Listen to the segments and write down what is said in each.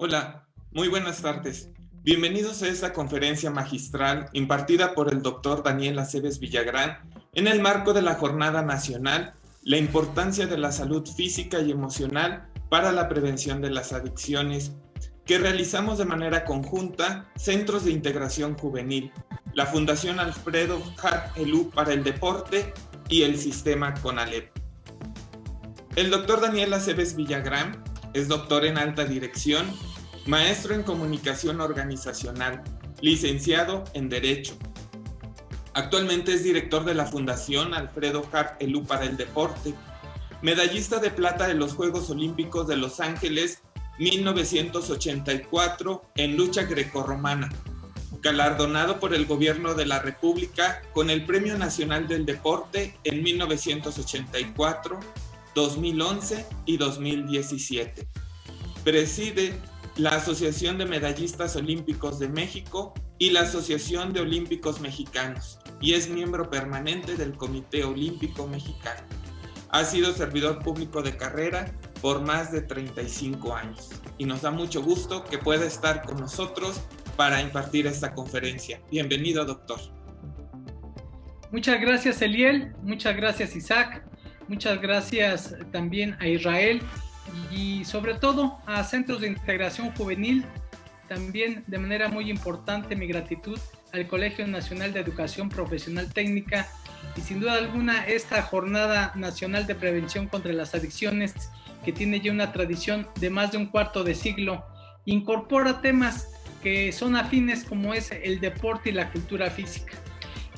Hola, muy buenas tardes. Bienvenidos a esta conferencia magistral impartida por el doctor Daniel Aceves Villagrán en el marco de la Jornada Nacional, la importancia de la salud física y emocional para la prevención de las adicciones, que realizamos de manera conjunta Centros de Integración Juvenil, la Fundación Alfredo Harp Elú para el Deporte y el Sistema CONALEP. El doctor Daniel Aceves Villagrán es doctor en alta dirección, maestro en comunicación organizacional, licenciado en Derecho. Actualmente es director de la Fundación Alfredo Harp Elú para el Deporte, medallista de plata de los Juegos Olímpicos de Los Ángeles 1984 en lucha grecorromana, galardonado por el Gobierno de la República con el Premio Nacional del Deporte en 1984, 2011 y 2017. Preside la Asociación de Medallistas Olímpicos de México y la Asociación de Olímpicos Mexicanos y es miembro permanente del Comité Olímpico Mexicano. Ha sido servidor público de carrera por más de 35 años y nos da mucho gusto que pueda estar con nosotros para impartir esta conferencia. Bienvenido, doctor. Muchas gracias, Eliel. Muchas gracias, Isaac. Muchas gracias también a Israel y sobre todo a Centros de Integración Juvenil. También de manera muy importante mi gratitud al Colegio Nacional de Educación Profesional Técnica y sin duda alguna esta Jornada Nacional de Prevención contra las Adicciones, que tiene ya una tradición de más de un cuarto de siglo, incorpora temas que son afines como es el deporte y la cultura física.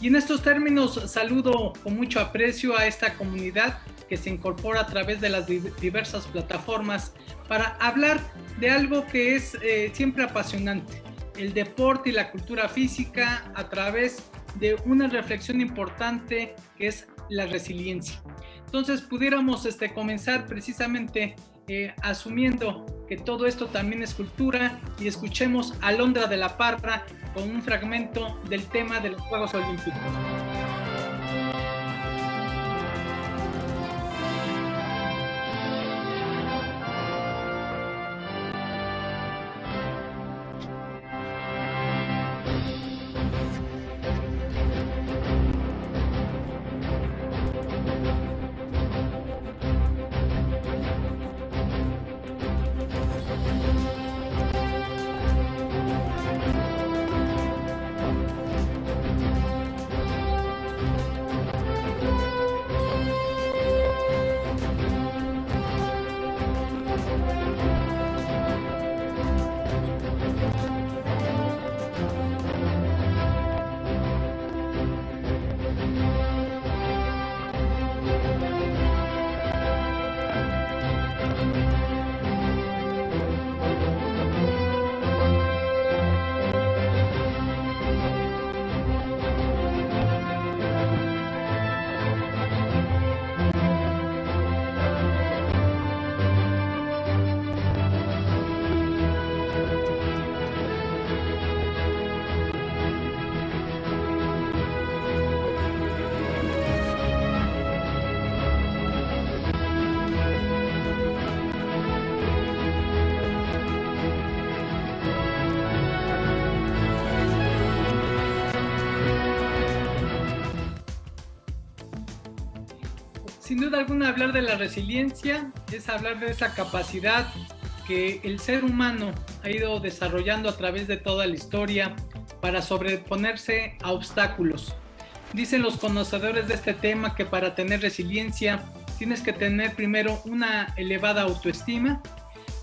Y en estos términos saludo con mucho aprecio a esta comunidad que se incorpora a través de las diversas plataformas para hablar de algo que es siempre apasionante, el deporte y la cultura física a través de una reflexión importante que es la resiliencia. Entonces pudiéramos comenzar precisamente asumiendo que todo esto también es cultura y escuchemos a Londra de la Parra con un fragmento del tema de los Juegos Olímpicos. Sin duda alguna, hablar de la resiliencia es hablar de esa capacidad que el ser humano ha ido desarrollando a través de toda la historia para sobreponerse a obstáculos. Dicen los conocedores de este tema que para tener resiliencia tienes que tener primero una elevada autoestima,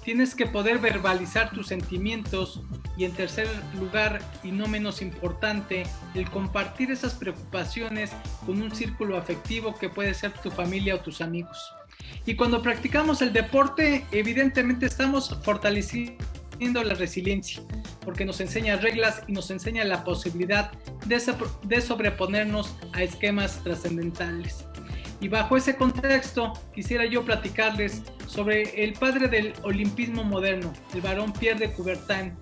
tienes que poder verbalizar tus sentimientos y en tercer lugar, y no menos importante, el compartir esas preocupaciones con un círculo afectivo que puede ser tu familia o tus amigos. Y cuando practicamos el deporte, evidentemente estamos fortaleciendo la resiliencia, porque nos enseña reglas y nos enseña la posibilidad de sobreponernos a esquemas trascendentales. Y bajo ese contexto, quisiera yo platicarles sobre el padre del olimpismo moderno, el barón Pierre de Coubertin,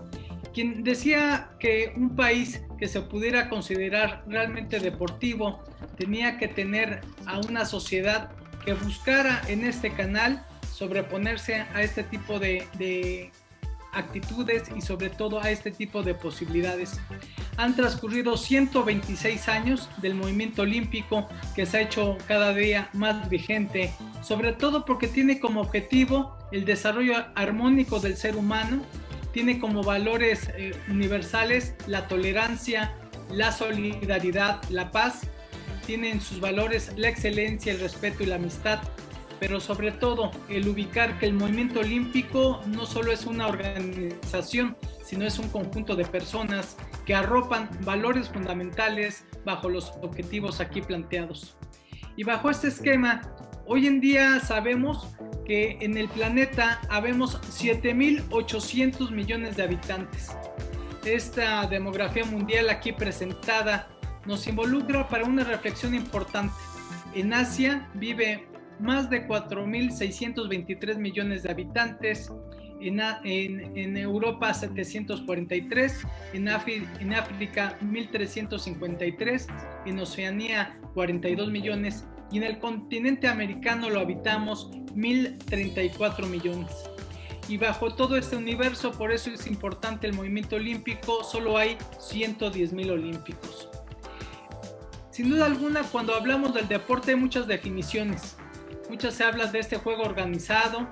quien decía que un país que se pudiera considerar realmente deportivo tenía que tener a una sociedad que buscara en este canal sobreponerse a este tipo de actitudes y sobre todo a este tipo de posibilidades. Han transcurrido 126 años del movimiento olímpico que se ha hecho cada día más vigente, sobre todo porque tiene como objetivo el desarrollo armónico del ser humano, tiene como valores universales la tolerancia, la solidaridad, la paz, tiene en sus valores la excelencia, el respeto y la amistad, pero sobre todo el ubicar que el movimiento olímpico no solo es una organización, sino es un conjunto de personas que arropan valores fundamentales bajo los objetivos aquí planteados. Y bajo este esquema, hoy en día sabemos que en el planeta habemos 7.800 millones de habitantes. Esta demografía mundial aquí presentada nos involucra para una reflexión importante. En Asia vive más de 4.623 millones de habitantes, en Europa 743, en África 1.353, en Oceanía 42 millones y en el continente americano lo habitamos 1.034 millones. Y bajo todo este universo, por eso es importante el movimiento olímpico, solo hay 110,000 olímpicos. Sin duda alguna, cuando hablamos del deporte hay muchas definiciones. Muchas se habla de este juego organizado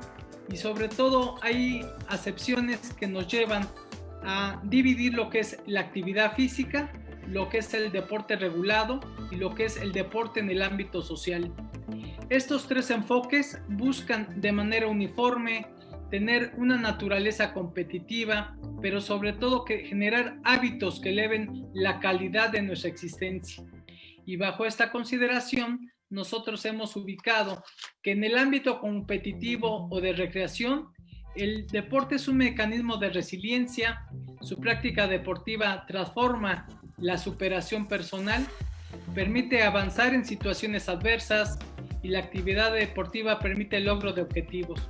y sobre todo hay acepciones que nos llevan a dividir lo que es la actividad física, lo que es el deporte regulado y lo que es el deporte en el ámbito social. Estos tres enfoques buscan de manera uniforme tener una naturaleza competitiva, pero sobre todo que generar hábitos que eleven la calidad de nuestra existencia. Y bajo esta consideración, nosotros hemos ubicado que en el ámbito competitivo o de recreación, el deporte es un mecanismo de resiliencia, su práctica deportiva transforma la superación personal, permite avanzar en situaciones adversas y la actividad deportiva permite el logro de objetivos.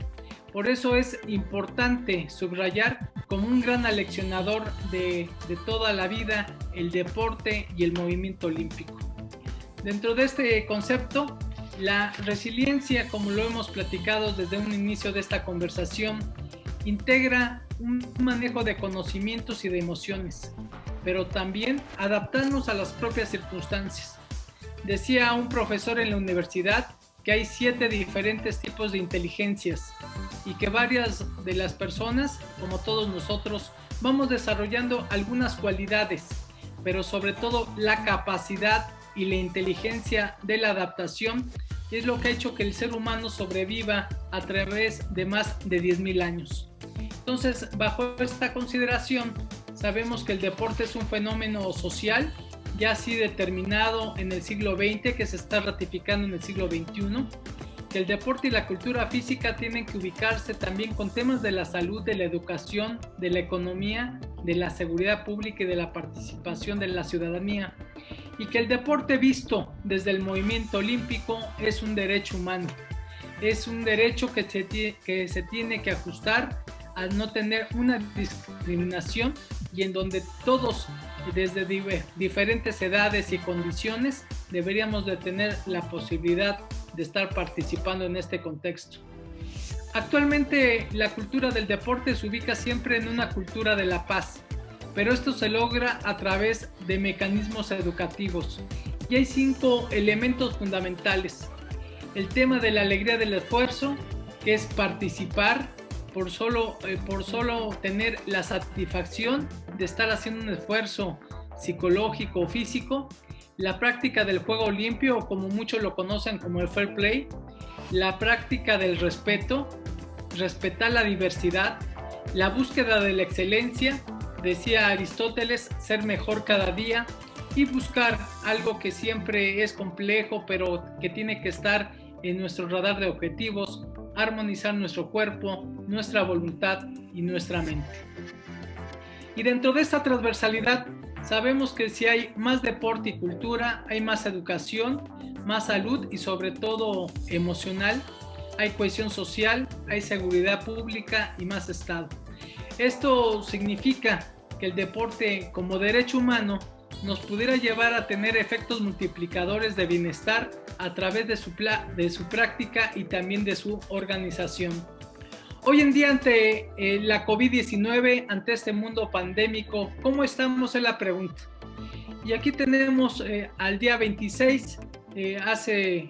Por eso es importante subrayar como un gran aleccionador de toda la vida el deporte y el movimiento olímpico. Dentro de este concepto, la resiliencia, como lo hemos platicado desde un inicio de esta conversación, integra un manejo de conocimientos y de emociones, pero también adaptarnos a las propias circunstancias. Decía un profesor en la universidad que hay 7 diferentes tipos de inteligencias y que varias de las personas, como todos nosotros, vamos desarrollando algunas cualidades, pero sobre todo la capacidad y la inteligencia de la adaptación es lo que ha hecho que el ser humano sobreviva a través de más de 10,000 años. Entonces, bajo esta consideración, sabemos que el deporte es un fenómeno social ya así determinado en el siglo XX, que se está ratificando en el siglo XXI, que el deporte y la cultura física tienen que ubicarse también con temas de la salud, de la educación, de la economía, de la seguridad pública y de la participación de la ciudadanía, y que el deporte visto desde el movimiento olímpico es un derecho humano, es un derecho que se tiene que ajustar a no tener una discriminación y en donde todos desde diferentes edades y condiciones deberíamos de tener la posibilidad de estar participando en este contexto. Actualmente la cultura del deporte se ubica siempre en una cultura de la paz, pero esto se logra a través de mecanismos educativos y hay 5 elementos fundamentales. El tema de la alegría del esfuerzo, que es participar por solo tener la satisfacción de estar haciendo un esfuerzo psicológico o físico, la práctica del juego limpio, o como muchos lo conocen como el fair play, la práctica del respeto, respetar la diversidad, la búsqueda de la excelencia, decía Aristóteles, ser mejor cada día, y buscar algo que siempre es complejo, pero que tiene que estar en nuestro radar de objetivos, armonizar nuestro cuerpo, nuestra voluntad y nuestra mente. Y dentro de esta transversalidad, sabemos que si hay más deporte y cultura, hay más educación, más salud y sobre todo emocional, hay cohesión social, hay seguridad pública y más Estado. Esto significa que el deporte como derecho humano nos pudiera llevar a tener efectos multiplicadores de bienestar a través de su práctica y también de su organización. Hoy en día ante la COVID-19, ante este mundo pandémico, ¿cómo estamos? Es la pregunta. Y aquí tenemos al día 26, hace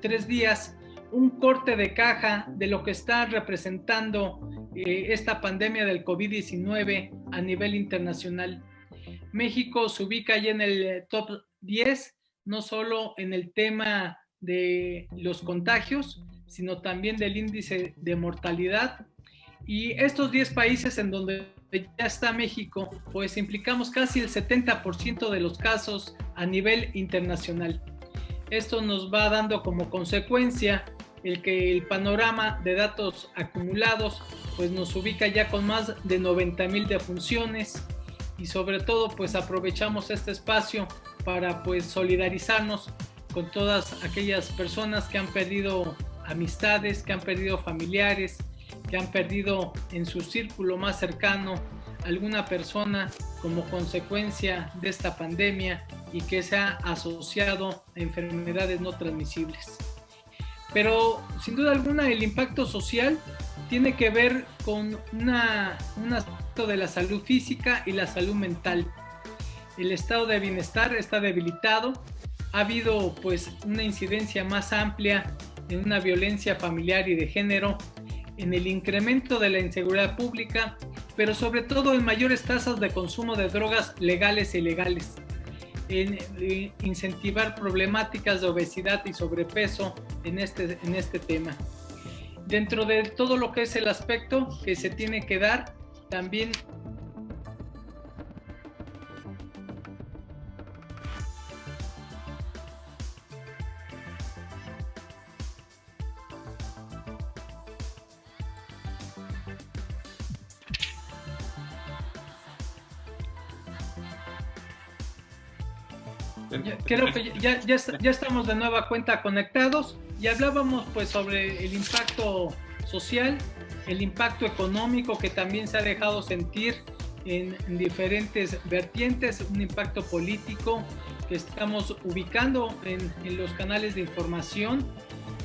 3 días, un corte de caja de lo que está representando esta pandemia del COVID-19 a nivel internacional. México se ubica ya en el top 10, no solo en el tema de los contagios, sino también del índice de mortalidad. Y estos 10 países en donde ya está México, pues implicamos casi el 70% de los casos a nivel internacional. Esto nos va dando como consecuencia el que el panorama de datos acumulados pues nos ubica ya con más de 90,000 defunciones, y sobre todo pues aprovechamos este espacio para pues solidarizarnos con todas aquellas personas que han perdido amistades, que han perdido familiares, que han perdido en su círculo más cercano alguna persona como consecuencia de esta pandemia y que se ha asociado a enfermedades no transmisibles. Pero sin duda alguna el impacto social tiene que ver con un aspecto de la salud física y la salud mental. El estado de bienestar está debilitado, ha habido pues una incidencia más amplia en una violencia familiar y de género, en el incremento de la inseguridad pública, pero sobre todo en mayores tasas de consumo de drogas legales e ilegales, en incentivar problemáticas de obesidad y sobrepeso en este tema. Dentro de todo lo que es el aspecto que se tiene que dar, también creo que ya estamos de nueva cuenta conectados y hablábamos pues sobre el impacto social, el impacto económico que también se ha dejado sentir en diferentes vertientes, un impacto político que estamos ubicando en los canales de información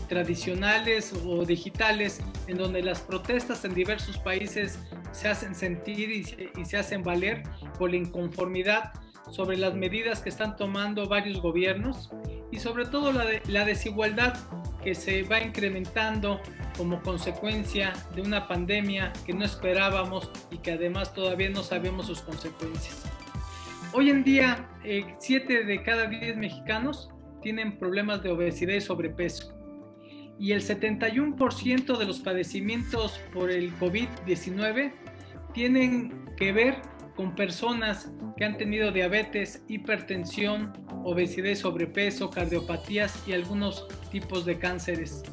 tradicionales o digitales, en donde las protestas en diversos países se hacen sentir y se hacen valer por la inconformidad sobre las medidas que están tomando varios gobiernos y sobre todo la desigualdad que se va incrementando como consecuencia de una pandemia que no esperábamos y que además todavía no sabemos sus consecuencias. Hoy en día, 7 de cada 10 mexicanos tienen problemas de obesidad y sobrepeso, y el 71% de los padecimientos por el COVID-19 tienen que ver con personas que han tenido diabetes, hipertensión, obesidad y sobrepeso, cardiopatías y algunos tipos de cánceres.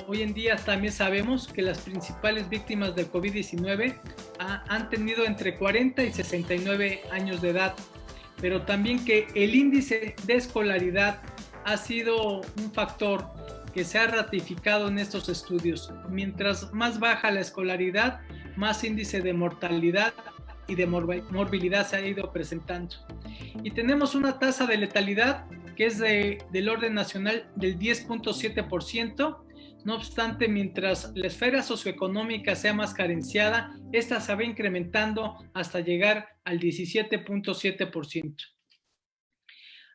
Hoy en día también sabemos que las principales víctimas del COVID-19 han tenido entre 40 y 69 años de edad, pero también que el índice de escolaridad ha sido un factor que se ha ratificado en estos estudios. Mientras más baja la escolaridad, más índice de mortalidad y de morbilidad se ha ido presentando. Y tenemos una tasa de letalidad que es del orden nacional del 10.7%. No obstante, mientras la esfera socioeconómica sea más carenciada, esta se va incrementando hasta llegar al 17.7%.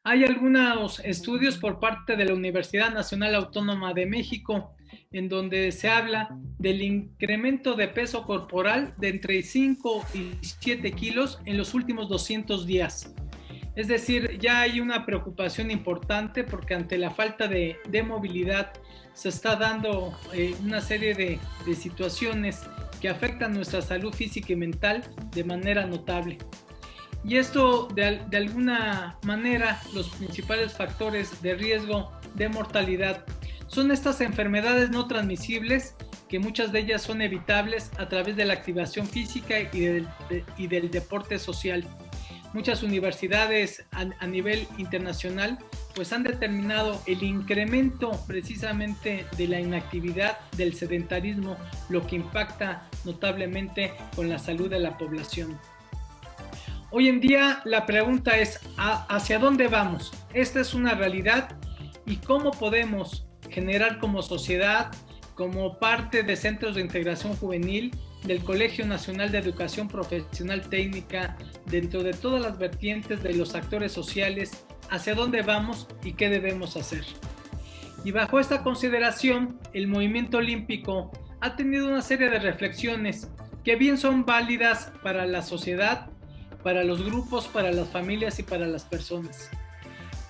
Hay algunos estudios por parte de la Universidad Nacional Autónoma de México en donde se habla del incremento de peso corporal de entre 5 y 7 kilos en los últimos 200 días. Es decir, ya hay una preocupación importante porque ante la falta de movilidad se está dando una serie de situaciones que afectan nuestra salud física y mental de manera notable. Y esto, de alguna manera, los principales factores de riesgo de mortalidad son estas enfermedades no transmisibles, que muchas de ellas son evitables a través de la activación física y del deporte social. Muchas universidades a nivel internacional pues han determinado el incremento precisamente de la inactividad, del sedentarismo, lo que impacta notablemente con la salud de la población. Hoy en día la pregunta es ¿hacia dónde vamos? Esta es una realidad y cómo podemos generar como sociedad como parte de Centros de Integración Juvenil del Colegio Nacional de Educación Profesional Técnica, dentro de todas las vertientes de los actores sociales, hacia dónde vamos y qué debemos hacer. Y bajo esta consideración, el movimiento olímpico ha tenido una serie de reflexiones que bien son válidas para la sociedad, para los grupos, para las familias y para las personas.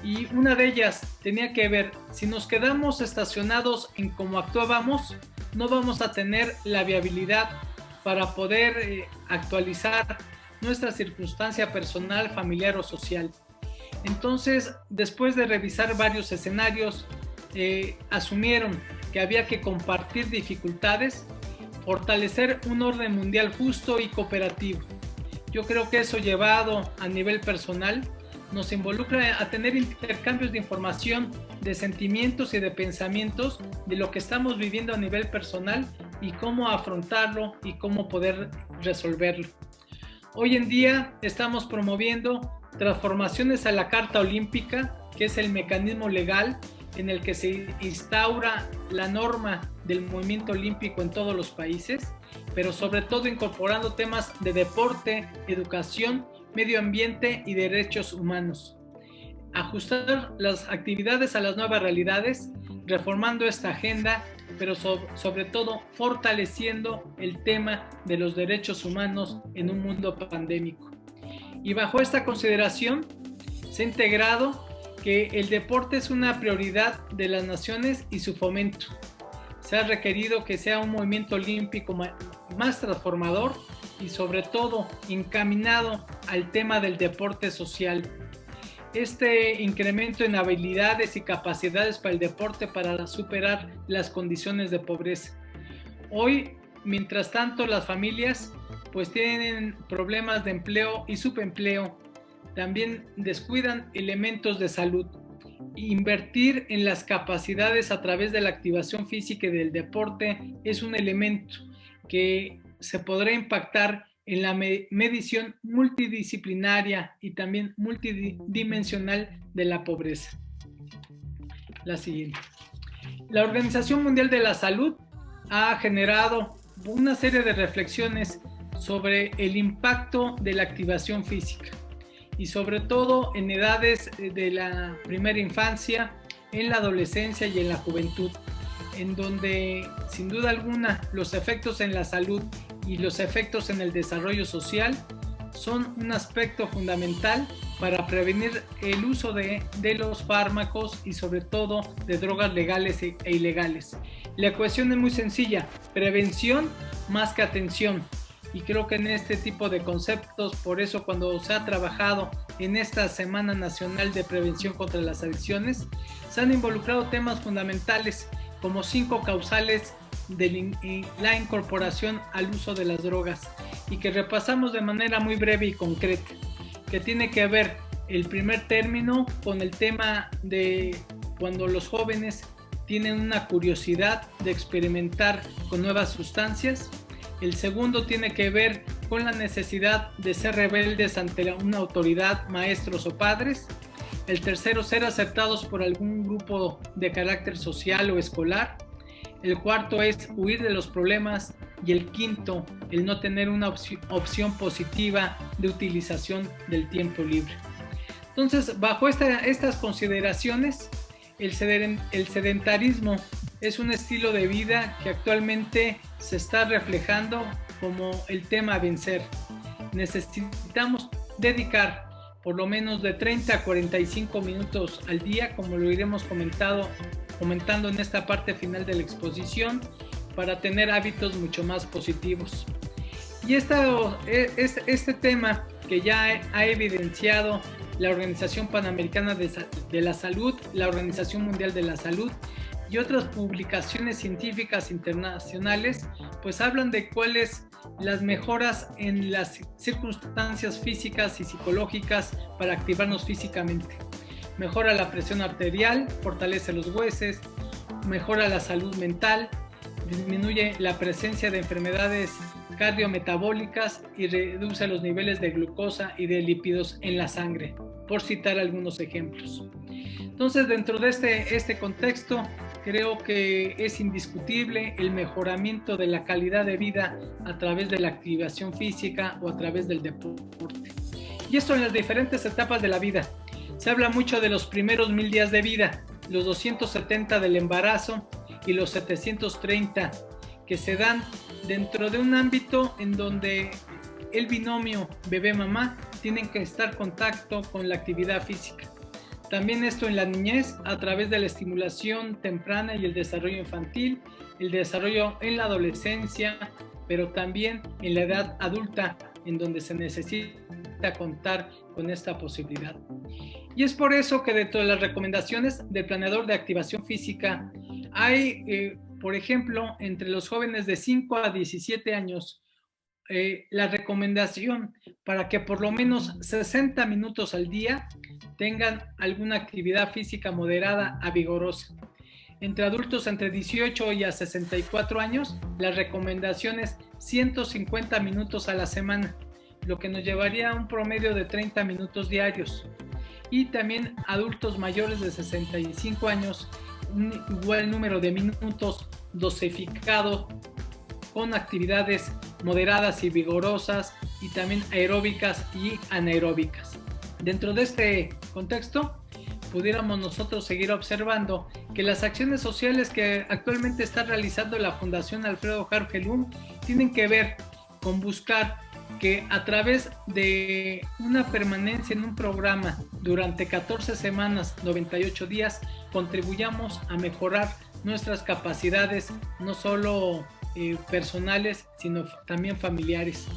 Y una de ellas tenía que ver, si nos quedamos estacionados en cómo actuábamos, no vamos a tener la viabilidad para poder actualizar nuestra circunstancia personal, familiar o social. Entonces, después de revisar varios escenarios, asumieron que había que compartir dificultades, fortalecer un orden mundial justo y cooperativo. Yo creo que eso, llevado a nivel personal, nos involucra a tener intercambios de información, de sentimientos y de pensamientos de lo que estamos viviendo a nivel personal y cómo afrontarlo y cómo poder resolverlo. Hoy en día estamos promoviendo transformaciones a la Carta Olímpica, que es el mecanismo legal en el que se instaura la norma del movimiento olímpico en todos los países, pero sobre todo incorporando temas de deporte, educación, medio ambiente y derechos humanos. Ajustar las actividades a las nuevas realidades, reformando esta agenda, pero sobre todo fortaleciendo el tema de los derechos humanos en un mundo pandémico. Y bajo esta consideración se ha integrado que el deporte es una prioridad de las naciones y su fomento. Se ha requerido que sea un movimiento olímpico más transformador y sobre todo encaminado al tema del deporte social. Este incremento en habilidades y capacidades para el deporte para superar las condiciones de pobreza. Hoy, mientras tanto, las familias pues tienen problemas de empleo y subempleo. También descuidan elementos de salud. Invertir en las capacidades a través de la activación física y del deporte es un elemento que se podrá impactar en la medición multidisciplinaria y también multidimensional de la pobreza. La siguiente. La Organización Mundial de la Salud ha generado una serie de reflexiones sobre el impacto de la activación física y sobre todo en edades de la primera infancia, en la adolescencia y en la juventud, en donde sin duda alguna los efectos en la salud y los efectos en el desarrollo social son un aspecto fundamental para prevenir el uso de los fármacos y sobre todo de drogas legales e ilegales. La ecuación es muy sencilla: prevención más que atención. Y creo que en este tipo de conceptos, por eso cuando se ha trabajado en esta Semana Nacional de Prevención contra las Adicciones, se han involucrado temas fundamentales como 5 causales de la incorporación al uso de las drogas, y que repasamos de manera muy breve y concreta, que tiene que ver el primer término con el tema de cuando los jóvenes tienen una curiosidad de experimentar con nuevas sustancias. El segundo tiene que ver con la necesidad de ser rebeldes ante una autoridad, maestros o padres. El tercero, ser aceptados por algún grupo de carácter social o escolar. El cuarto es huir de los problemas. Y el quinto, el no tener una opción positiva de utilización del tiempo libre. Entonces, bajo estas consideraciones, el sedentarismo es un estilo de vida que actualmente se está reflejando como el tema a vencer. Necesitamos dedicar por lo menos de 30 a 45 minutos al día, como lo iremos comentando en esta parte final de la exposición, para tener hábitos mucho más positivos. Y este tema que ya ha evidenciado la Organización Panamericana de la Salud, la Organización Mundial de la Salud y otras publicaciones científicas internacionales, pues hablan de cuáles las mejoras en las circunstancias físicas y psicológicas para activarnos físicamente. Mejora la presión arterial, fortalece los huesos, mejora la salud mental, disminuye la presencia de enfermedades cardiometabólicas y reduce los niveles de glucosa y de lípidos en la sangre, por citar algunos ejemplos. Entonces, dentro de este contexto, creo que es indiscutible el mejoramiento de la calidad de vida a través de la activación física o a través del deporte. Y esto en las diferentes etapas de la vida. Se habla mucho de los primeros 1000 días de vida, los 270 del embarazo y los 730 que se dan dentro de un ámbito en donde el binomio bebé-mamá tienen que estar en contacto con la actividad física. También esto en la niñez a través de la estimulación temprana y el desarrollo infantil, el desarrollo en la adolescencia, pero también en la edad adulta en donde se necesita contar con esta posibilidad. Y es por eso que dentro de las recomendaciones del planeador de activación física hay, por ejemplo, entre los jóvenes de 5 a 17 años, la recomendación para que por lo menos 60 minutos al día tengan alguna actividad física moderada a vigorosa. Entre adultos entre 18 y a 64 años, la recomendación es 150 minutos a la semana, lo que nos llevaría a un promedio de 30 minutos diarios. Y también adultos mayores de 65 años, un igual número de minutos dosificado con actividades moderadas y vigorosas y también aeróbicas y anaeróbicas. Dentro de este contexto, pudiéramos nosotros seguir observando que las acciones sociales que actualmente está realizando la Fundación Alfredo Harp-Helú tienen que ver con buscar que a través de una permanencia en un programa durante 14 semanas, 98 días, contribuyamos a mejorar nuestras capacidades, no solo personales, sino también familiares.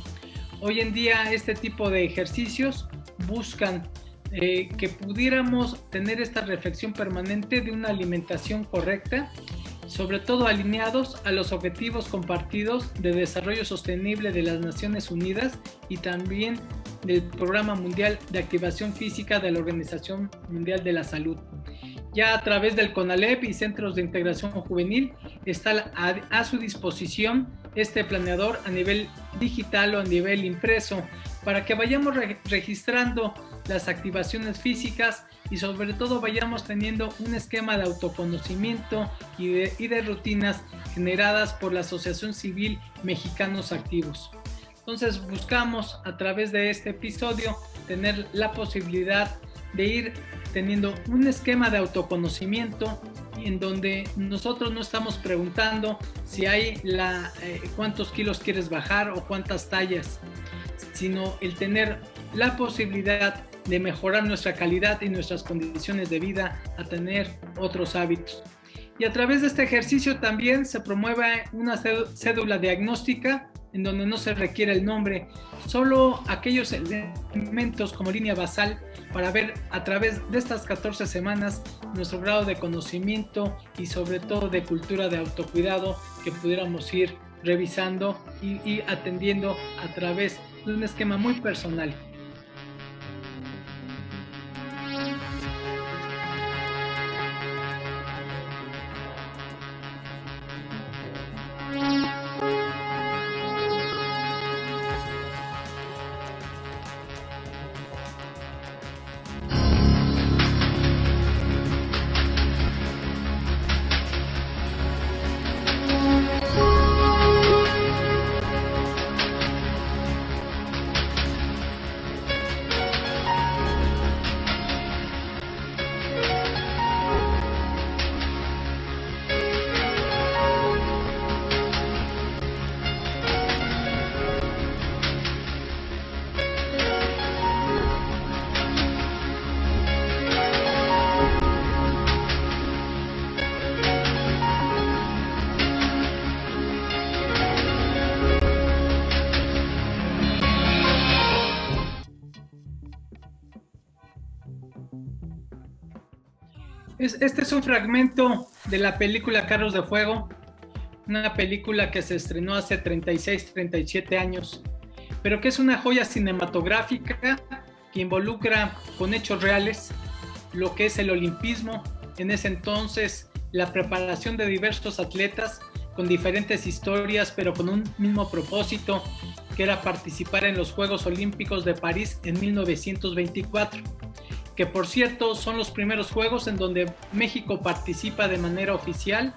Hoy en día este tipo de ejercicios buscan que pudiéramos tener esta reflexión permanente de una alimentación correcta, sobre todo alineados a los objetivos compartidos de desarrollo sostenible de las Naciones Unidas y también del Programa Mundial de Activación Física de la Organización Mundial de la Salud. Ya a través del CONALEP y Centros de Integración Juvenil está a su disposición este planeador a nivel digital o a nivel impreso para que vayamos registrando las activaciones físicas y sobre todo vayamos teniendo un esquema de autoconocimiento y de rutinas generadas por la Asociación Civil Mexicanos Activos. Entonces buscamos a través de este episodio tener la posibilidad de ir teniendo un esquema de autoconocimiento en donde nosotros no estamos preguntando si hay cuántos kilos quieres bajar o cuántas tallas, sino el tener la posibilidad de mejorar nuestra calidad y nuestras condiciones de vida a tener otros hábitos. Y a través de este ejercicio también se promueve una cédula diagnóstica en donde no se requiere el nombre, solo aquellos elementos como línea basal para ver a través de estas 14 semanas nuestro grado de conocimiento y sobre todo de cultura de autocuidado que pudiéramos ir revisando y atendiendo a través de un esquema muy personal. Este es un fragmento de la película Carros de Fuego, una película que se estrenó hace 36, 37 años, pero que es una joya cinematográfica que involucra con hechos reales lo que es el olimpismo, en ese entonces la preparación de diversos atletas con diferentes historias, pero con un mismo propósito, que era participar en los Juegos Olímpicos de París en 1924. que por cierto son los primeros Juegos en donde México participa de manera oficial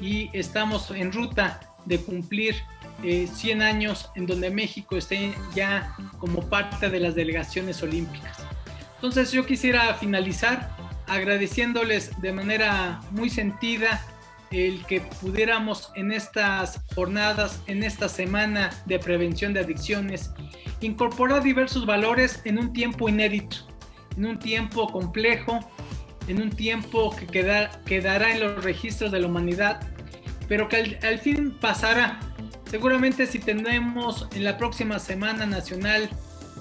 y estamos en ruta de cumplir 100 años en donde México esté ya como parte de las delegaciones olímpicas. Entonces yo quisiera finalizar agradeciéndoles de manera muy sentida el que pudiéramos en estas jornadas, en esta semana de prevención de adicciones, incorporar diversos valores en un tiempo inédito, en un tiempo complejo, en un tiempo que quedará en los registros de la humanidad, pero que al fin pasará. Seguramente si tenemos en la próxima Semana Nacional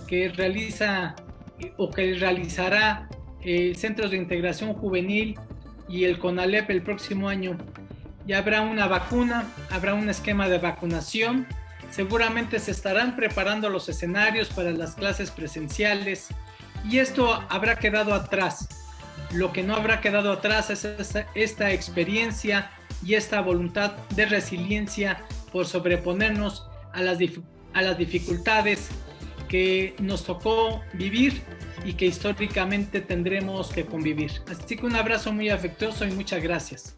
que realizará Centros de Integración Juvenil y el CONALEP el próximo año, ya habrá una vacuna, habrá un esquema de vacunación, seguramente se estarán preparando los escenarios para las clases presenciales y esto habrá quedado atrás. Lo que no habrá quedado atrás es esta experiencia y esta voluntad de resiliencia por sobreponernos a las dificultades que nos tocó vivir y que históricamente tendremos que convivir. Así que un abrazo muy afectuoso y muchas gracias.